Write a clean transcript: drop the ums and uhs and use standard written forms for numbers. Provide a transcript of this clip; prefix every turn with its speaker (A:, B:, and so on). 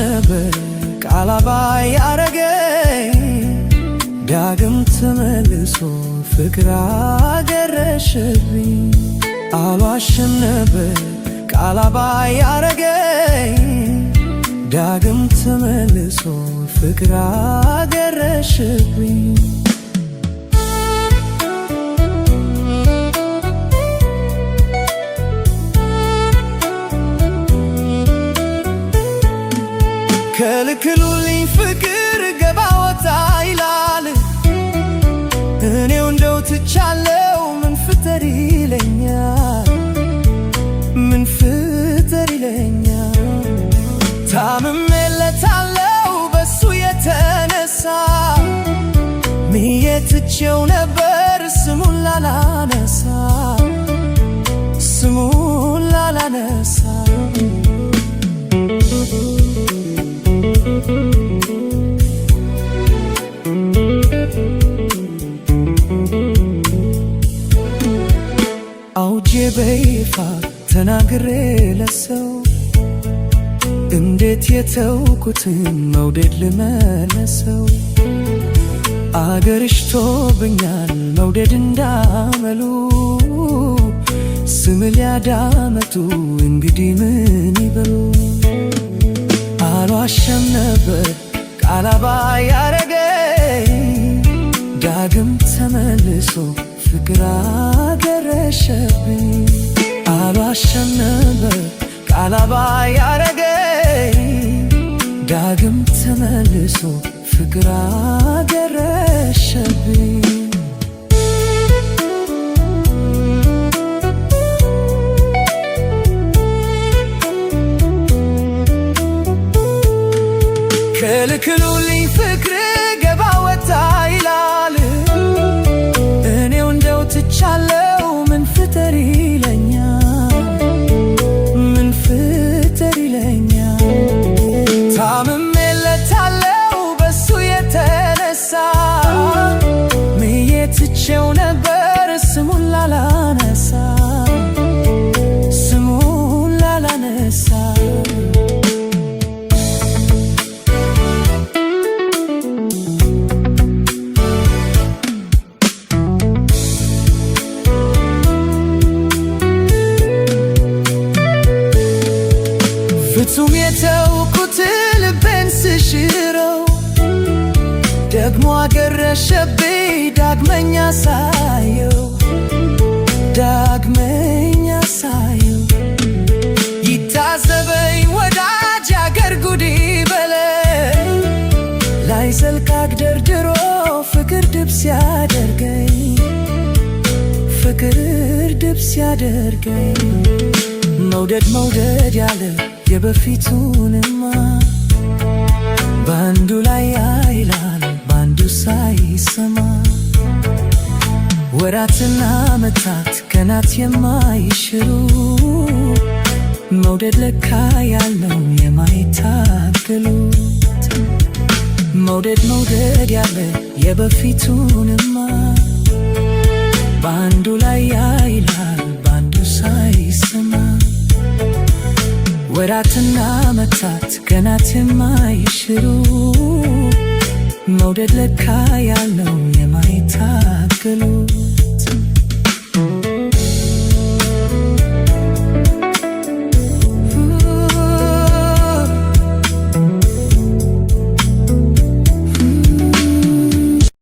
A: ነበር ቃላባይ ያረገኝ ዳግም ተመልሶ ፍቅር አገረሸብኝ አልዋሽም ነበር ቃላባይ ያረገኝ ዳግም ተመልሶ ፍቅር አገረሸብኝ ከልክሉልኝ ፍቅር ገባ ወጣ ይላል እኔው እንደው ትቻለው ምን ፍጠር ይለኛል ምን ፍጠር ይለኛል ታምሜለታለው በሱ የተነሳ ምዬ ትቼው ነበር ስሙን ላላነሳ ስሙን ላላነሳ አውጄ በይፋ ተናግሬ ለሰው እንዴት የተውኩትን መውደድ ልመለሰው አገርሽቶብኛል መውደድ እንዳመሉ ስም ሊያዳመጡ እንግዲህ ምን ይበሉ አልዋሸም ነበር ቃላባይ ያረገኝ ዳግም ተመልሶ ፍቅር አገረሸብኝ አልዋሸም ነበር ቃላባይ ያረገኝ ዳግም ተመልሶ ፍቅር አገረሸብኝ ከልክሉልኝ ፍቅር ገባ ወጣ ይላል እኔው እንደው ትቻለው ምን ፍጠር ይለኛል ምን ፍጠር ይለኛል ታምሜለታለው በሱ የተነሳ ምዬ ትቼው ነበር ስሙን ላላነሳ ስሙን ላላነሳ ፍጹም የተውኩት ልቤን ስሽረው ደግሞ አገረሸብኝ ዳግመኛ ሳየው ዳግመኛ ሳየው ይታዘበኝ ወዳጅ አገር ጉድ በለኝ ላይ ዘልቅ አግደርድሮ ፍቅር ድብ ሲያደርገኝ ፍቅር ድብ ሲያደርገኝ መውደድ መውደድ ያለ የበፊቱንማ ባንዱ ላይ አይላል ባንዱ ሳይሰማ ወራትና መታት ቀናት የማይሽሩ መውደድ ለካ ያለው የማይታገሉት መውደድ መውደድ ያለ የበፊቱንማ ባንዱ ላይ አይላል ባንዱ ሳይሰማ ወራትና መታት ቀናት የማይሽሩ መውደድ ለካ ያለው የማይታገሉ